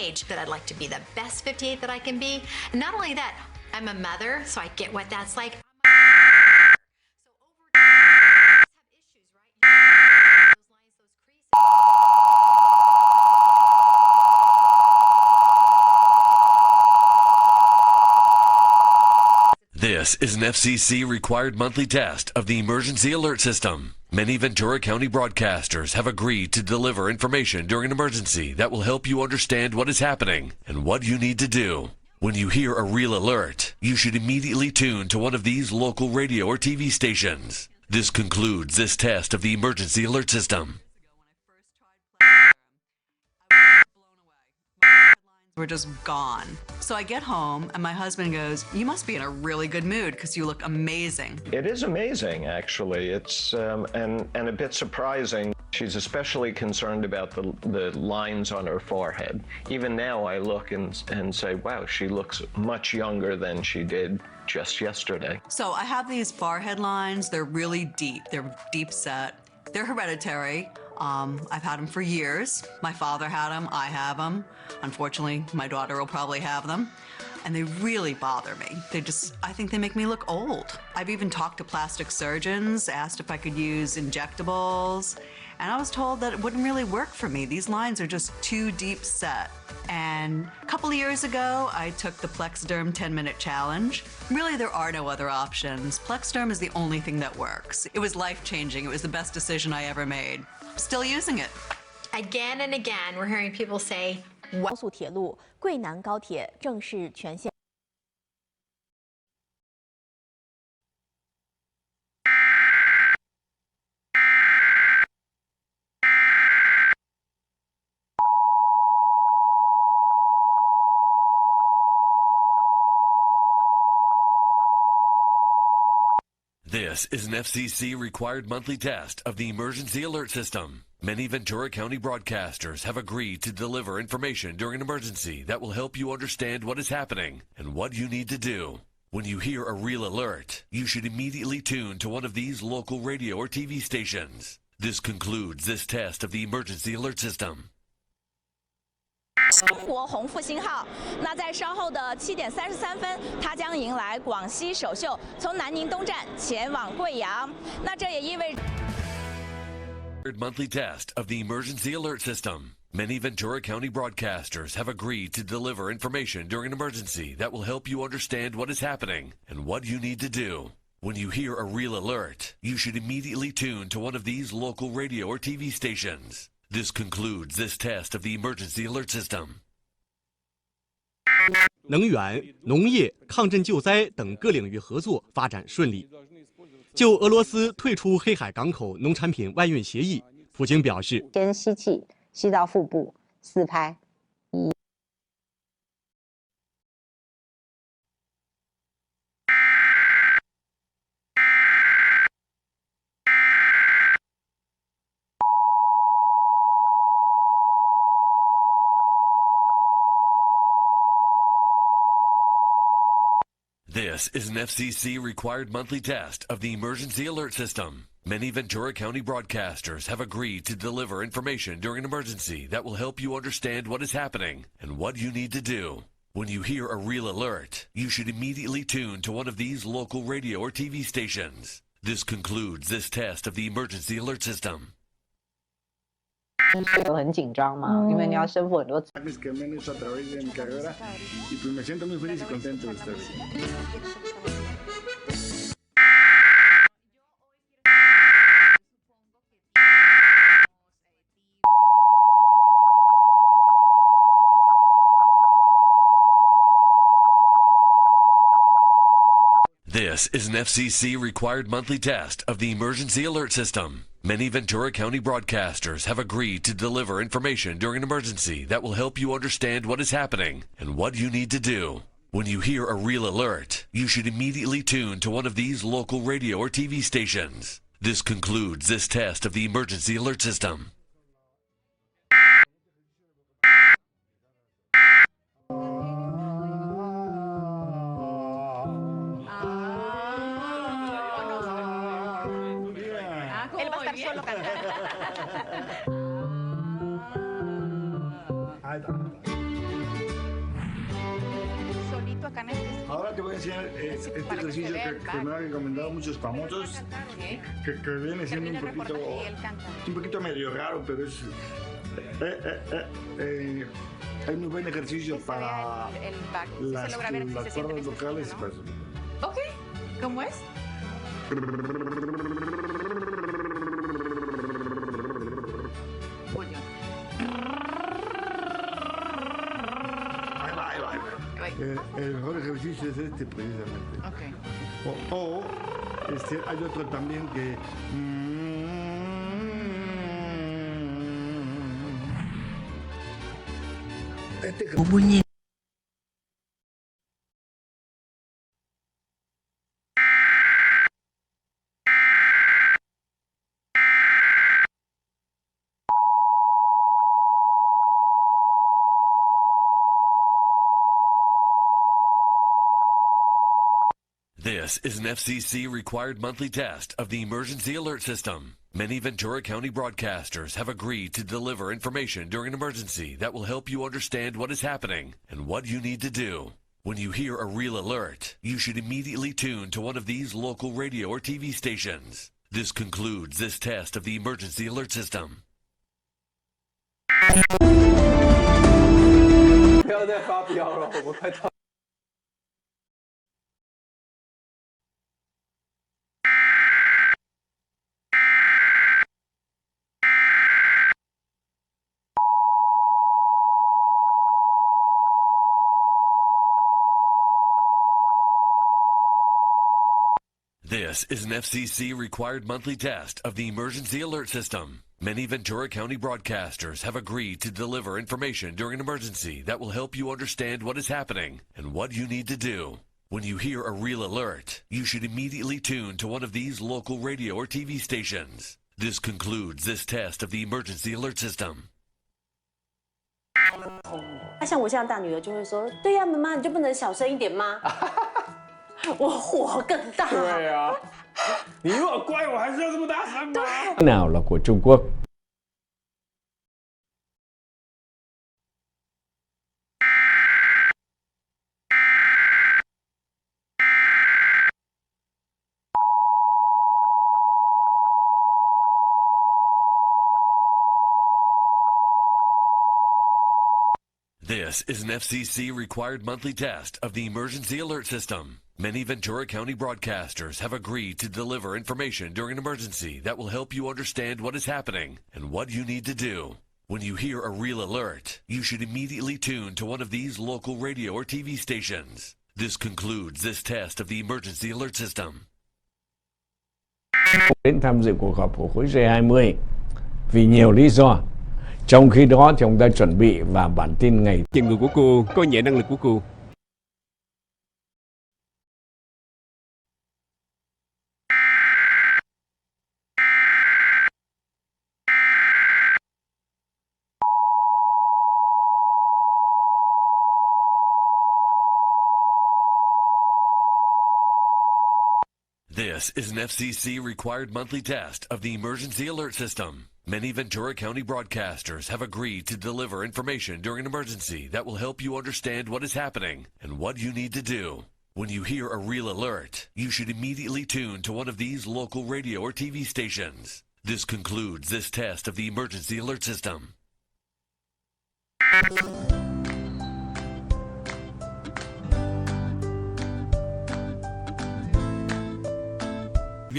age that I'd like to be the best 58 that I can be. And not only that, I'm a mother, so I get what that's like. This is an FCC-required monthly test of the emergency alert system. Many Ventura County broadcasters have agreed to deliver information during an emergency that will help you understand what is happening and what you need to do. When you hear a real alert, you should immediately tune to one of these local radio or TV stations. This concludes this test of the emergency alert system. We're just gone. So I get home and my husband goes, "You must be in a really good mood because you look amazing." It is amazing, actually. It's and a bit surprising. She's especially concerned about the lines on her forehead. Even now I look and say, wow, she looks much younger than she did just yesterday. So I have these forehead lines. They're really deep. They're deep set. They're hereditary. I've had them for years. My father had them, I have them. Unfortunately, my daughter will probably have them. And they really bother me. I think they make me look old. I've even talked to plastic surgeons, asked if I could use injectables, and I was told that it wouldn't really work for me. These lines are just too deep set. And a couple of years ago, I took the Plexderm 10-minute challenge. Really, there are no other options. Plexderm is the only thing that works. It was life-changing. It was the best decision I ever made. Still using it. Again and again, we're hearing people say, 高速铁路桂南高铁正式全线。This is an FCC-required monthly test of the emergency alert system. Many Ventura County broadcasters have agreed to deliver information during an emergency that will help you understand what is happening and what you need to do. When you hear a real alert, you should immediately tune to one of these local radio or TV stations. This concludes this test of the emergency alert system. 中国红复兴号，那在稍后的7点33分，它将迎来广西首秀，从南宁东站前往贵阳。那这也意味着 monthly test of the emergency alert system. Many Ventura County broadcasters have agreed to deliver information during an emergency that will help you understand what is happening and what you need to do. When you hear a real alert, you should immediately tune to one of these local radio or TV stations. This concludes this test of the emergency alert system. 能源、农业、抗震救灾等各领域合作发展顺利。就俄罗斯退出黑海港口农产品外运协议，普京表示：先吸气，吸到腹部，4拍。This is an FCC-required monthly test of the emergency alert system. Many Ventura County broadcasters have agreed to deliver information during an emergency that will help you understand what is happening and what you need to do. When you hear a real alert, you should immediately tune to one of these local radio or TV stations. This concludes this test of the emergency alert system. 很紧张嘛，因为你要身负很多。This is an FCC-required monthly test of the emergency alert system. Many Ventura County broadcasters have agreed to deliver information during an emergency that will help you understand what is happening and what you need to do. When you hear a real alert, you should immediately tune to one of these local radio or TV stations. This concludes this test of the emergency alert system. Él va a estar solo cantando. poquito acá en este. Ahora te voy a enseñar este ejercicio que me han recomendado muchos famosos, que viene siendo un poquito medio raro, pero es muy buen ejercicio para las cuerdas vocales. Ok, ¿cómo es? El mejor ejercicio es este precisamente. Okay. Hay otro también que This is an FCC required monthly test of the emergency alert system. Many Ventura County broadcasters have agreed to deliver information during an emergency that will help you understand what is happening and what you need to do. When you hear a real alert, you should immediately tune to one of these local radio or TV stations. This concludes this test of the emergency alert system. 不要再发飙了，我们快到。This is an FCC required monthly test of the emergency alert system. Many Ventura County broadcasters have agreed to deliver information during an emergency that will help you understand what is happening and what you need to do. When you hear a real alert, you should immediately tune to one of these local radio or TV stations. This concludes this test of the emergency alert system. 那像我这样大女儿就会说：“对呀，妈妈，你就不能小声一点吗？”我火更大。对啊，你如果乖，我还是要这么大声吗？ nào là của Trung Quốc. This is an FCC required monthly test of the emergency alert system. Many Ventura County broadcasters have agreed to deliver information during an emergency that will help you understand what is happening and what you need to do. When you hear a real alert, you should immediately tune to one of these local radio or TV stations. This concludes this test of the emergency alert system. Đến tham dự cuộc họp của khối G20 vì nhiều lý do. Trong khi đó thì ông ta chuẩn bị và bản tin ngày chừng người của cô coi nhẹ năng lực của cô. This is an FCC required monthly test of the emergency alert system. Many Ventura County broadcasters have agreed to deliver information during an emergency that will help you understand what is happening and what you need to do. When you hear a real alert, you should immediately tune to one of these local radio or TV stations. This concludes this test of the emergency alert system.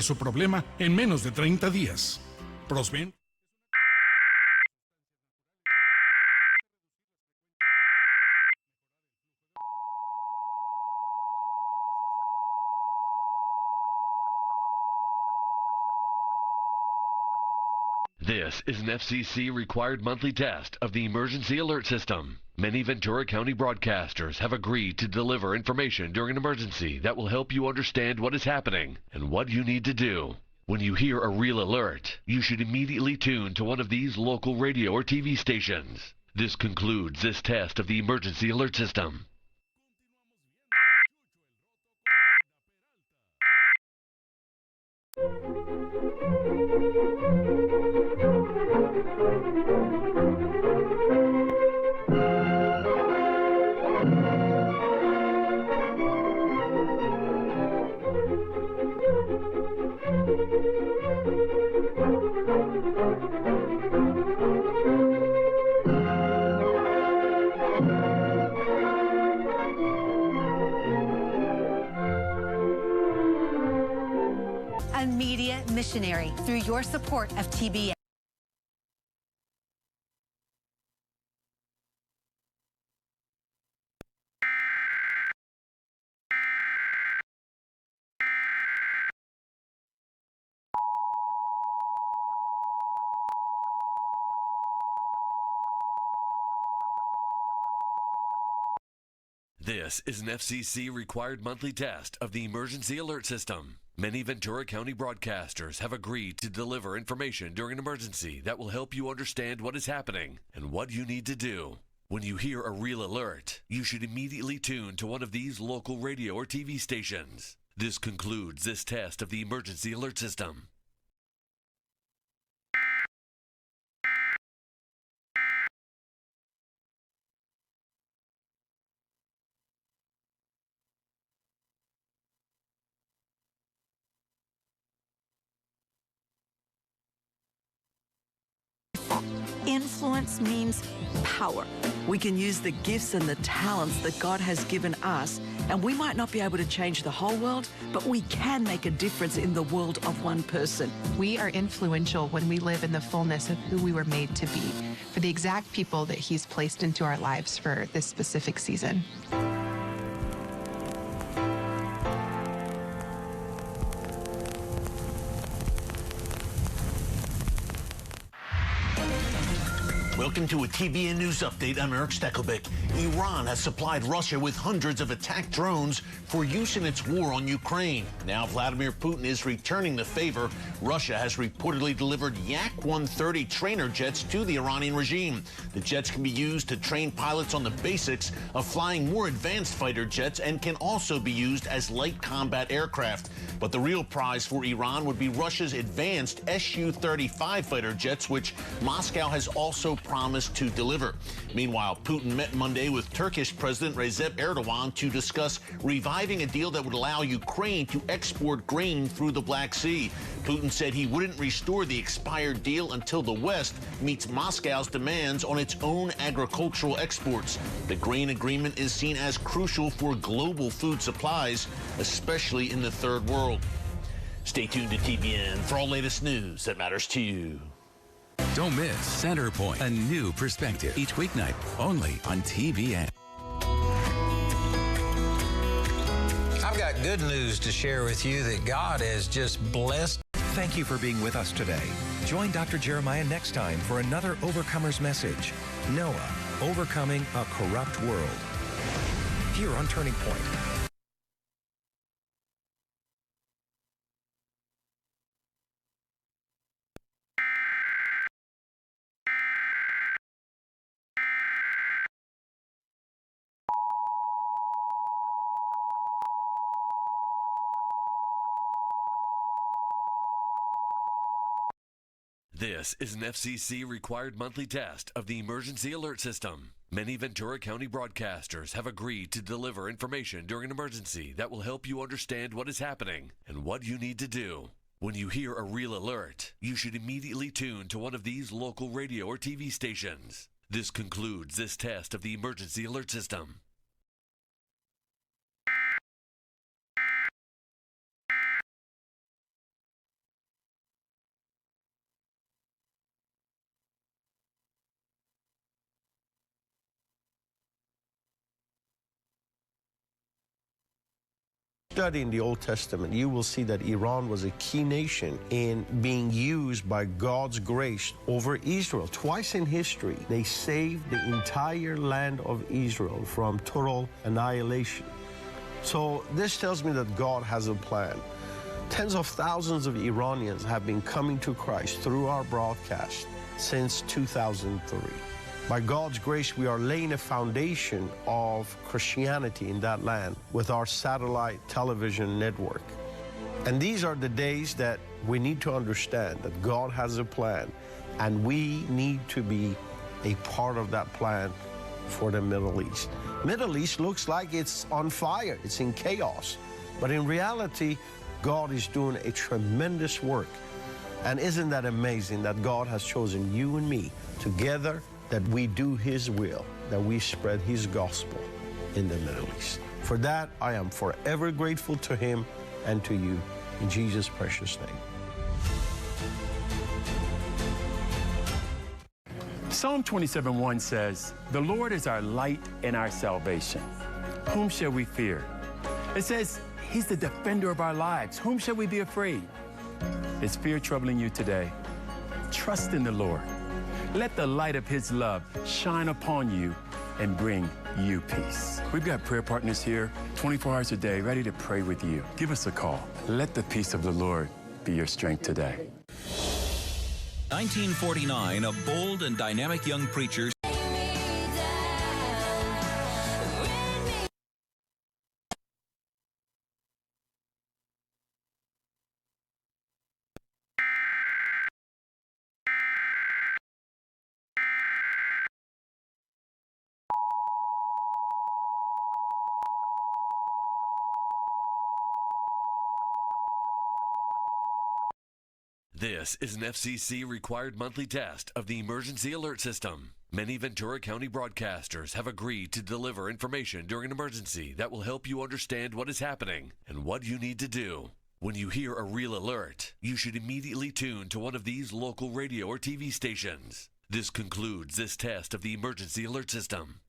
Su problema en menos de 30 días. Prosven. This is an FCC required monthly test of the emergency alert system. Many Ventura County broadcasters have agreed to deliver information during an emergency that will help you understand what is happening and what you need to do. When you hear a real alert, you should immediately tune to one of these local radio or TV stations. This concludes this test of the emergency alert system. revolutionary through your support of TBN. This is an FCC required monthly test of the emergency alert system. Many Ventura County broadcasters have agreed to deliver information during an emergency that will help you understand what is happening and what you need to do. When you hear a real alert, you should immediately tune to one of these local radio or TV stations. This concludes this test of the emergency alert system. Influence means power. We can use the gifts and the talents that God has given us, and we might not be able to change the whole world, but we can make a difference in the world of one person. We are influential when we live in the fullness of who we were made to be, for the exact people that He's placed into our lives for this specific season. Welcome to a TBN News Update. I'm Eric Steckelbeck. Iran has supplied Russia with hundreds of attack drones for use in its war on Ukraine. Now Vladimir Putin is returning the favor. Russia has reportedly delivered Yak-130 trainer jets to the Iranian regime. The jets can be used to train pilots on the basics of flying more advanced fighter jets and can also be used as light combat aircraft. But the real prize for Iran would be Russia's advanced Su-35 fighter jets, which Moscow has also promised to deliver. Meanwhile, Putin met Monday with Turkish President Recep Erdogan to discuss reviving a deal that would allow Ukraine to export grain through the Black Sea. Putin said he wouldn't restore the expired deal until the West meets Moscow's demands on its own agricultural exports. The grain agreement is seen as crucial for global food supplies, especially in the third world. Stay tuned to TBN for all latest news that matters to you. Don't miss Center Point, a new perspective each weeknight only on TBN. I've got good news to share with you that God has just blessed. Thank you for being with us today. Join Dr. Jeremiah next time for another Overcomer's Message. Noah, Overcoming a Corrupt World. Here on Turning Point. This is an FCC required monthly test of the emergency alert system. Many Ventura County broadcasters have agreed to deliver information during an emergency that will help you understand what is happening and what you need to do. When you hear a real alert, you should immediately tune to one of these local radio or TV stations. This concludes this test of the emergency alert system. Study in the Old Testament, you will see that Iran was a key nation in being used by God's grace over Israel. Twice in history, they saved the entire land of Israel from total annihilation. So this tells me that God has a plan. Tens of thousands of Iranians have been coming to Christ through our broadcast since 2003. By God's grace, we are laying a foundation of Christianity in that land with our satellite television network. And these are the days that we need to understand that God has a plan, and we need to be a part of that plan for the Middle East. Middle East looks like it's on fire, it's in chaos. But in reality, God is doing a tremendous work. And isn't that amazing that God has chosen you and me together, that we do His will, that we spread His gospel in the Middle East. For that, I am forever grateful to Him and to you, in Jesus' precious name. Psalm 27:1 says, "The Lord is our light and our salvation. Whom shall we fear?" It says, He's the defender of our lives. Whom shall we be afraid? Is fear troubling you today? Trust in the Lord. Let the light of His love shine upon you and bring you peace. We've got prayer partners here 24 hours a day ready to pray with you. Give us a call. Let the peace of the Lord be your strength today. 1949, a bold and dynamic young preacher. This is an FCC required monthly test of the emergency alert system. Many Ventura County broadcasters have agreed to deliver information during an emergency that will help you understand what is happening and what you need to do. When you hear a real alert, you should immediately tune to one of these local radio or TV stations. This concludes this test of the emergency alert system.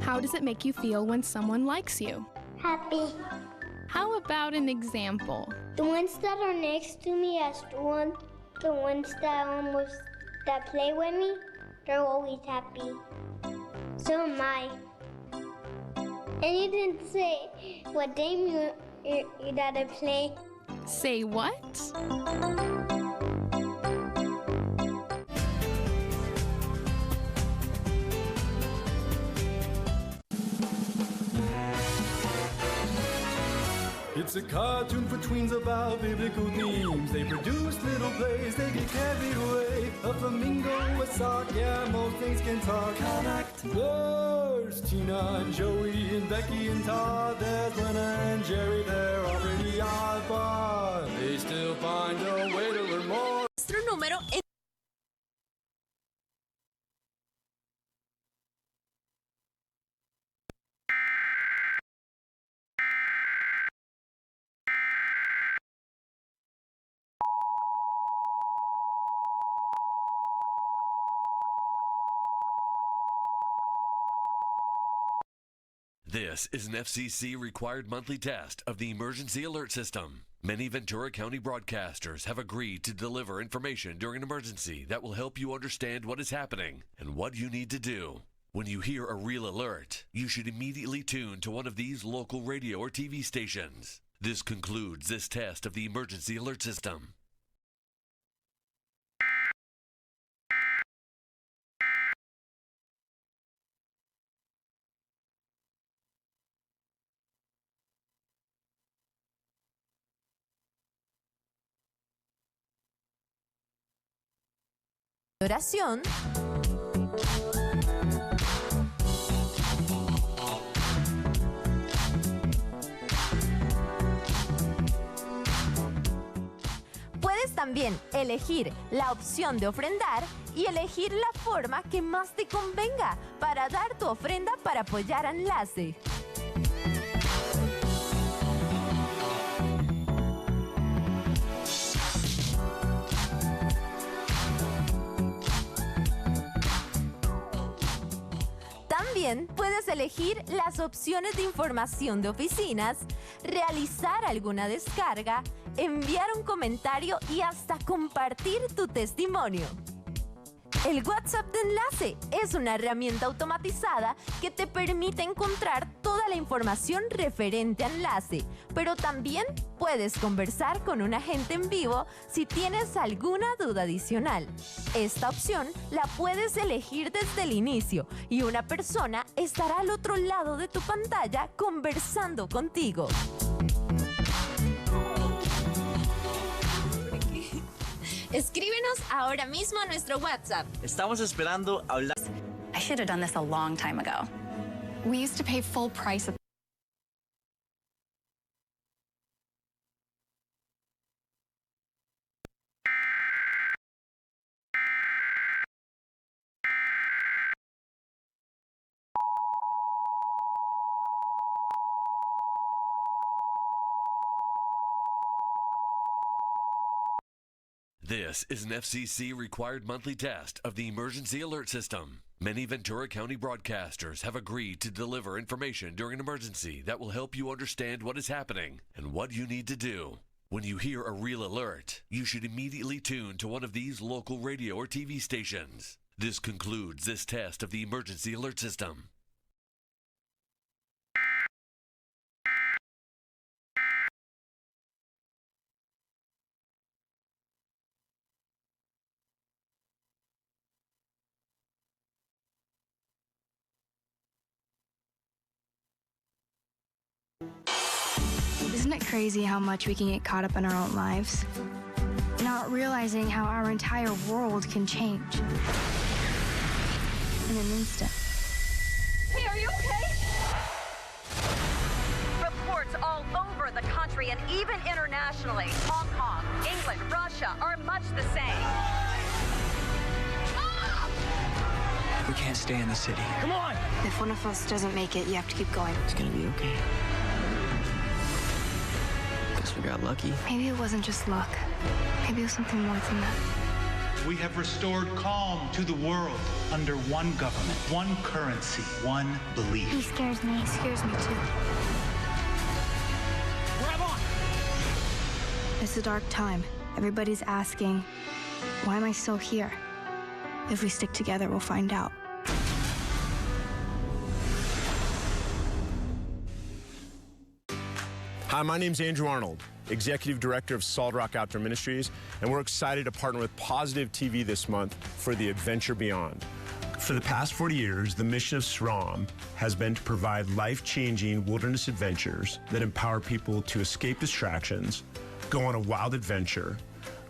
How does it make you feel when someone likes you? Happy. How about an example? The ones that are next to me the ones that play with me, they're always happy. So am I. And you didn't say what game you gotta play. Say what? It's a cartoon for tweens about biblical themes. They produce little plays, they get carried away. A flamingo, a sock, yeah, most things can talk. Correct. There's Tina and Joey and Becky and Todd. There's Lena and Jerry, they're already odd, but they still find a way to learn more. Nuestro número es... This is an FCC required monthly test of the emergency alert system. Many Ventura County broadcasters have agreed to deliver information during an emergency that will help you understand what is happening and what you need to do. When you hear a real alert, you should immediately tune to one of these local radio or TV stations. This concludes this test of the emergency alert system. Oración. Puedes también elegir la opción de ofrendar y elegir la forma que más te convenga para dar tu ofrenda para apoyar a Enlace. También puedes elegir las opciones de información de oficinas, realizar alguna descarga, enviar un comentario y hasta compartir tu testimonio. El WhatsApp de enlace es una herramienta automatizada que te permite encontrar toda la información referente a enlace, pero también puedes conversar con un agente en vivo si tienes alguna duda adicional. Esta opción la puedes elegir desde el inicio y una persona estará al otro lado de tu pantalla conversando contigo. Escríbenos ahora mismo a nuestro WhatsApp. Estamos esperando hablar. I should have done this a long time ago. We used to pay full price. This is an FCC required monthly test of the emergency alert system. Many Ventura County broadcasters have agreed to deliver information during an emergency that will help you understand what is happening and what you need to do. When you hear a real alert, you should immediately tune to one of these local radio or TV stations. This concludes this test of the emergency alert system. Isn't it crazy how much we can get caught up in our own lives? Not realizing how our entire world can change in an instant. Hey, are you okay? Reports all over the country and even internationally. Hong Kong, England, Russia are much the same. We can't stay in the city. Come on! If one of us doesn't make it, you have to keep going. It's gonna be okay. Guess we got lucky. Maybe it wasn't just luck. Maybe it was something more than that. We have restored calm to the world under one government, one currency, one belief. He scares me. He scares me too. Grab on! It's a dark time. Everybody's asking, why am I still here? If we stick together, we'll find out. Hi, my name's Andrew Arnold, Executive Director of Solid Rock Outdoor Ministries, and we're excited to partner with Positive TV this month for the Adventure Beyond. For the past 40 years, the mission of SROM has been to provide life-changing wilderness adventures that empower people to escape distractions, go on a wild adventure,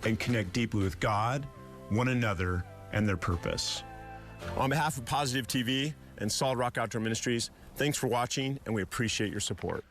and connect deeply with God, one another, and their purpose. On behalf of Positive TV and Solid Rock Outdoor Ministries, thanks for watching, and we appreciate your support.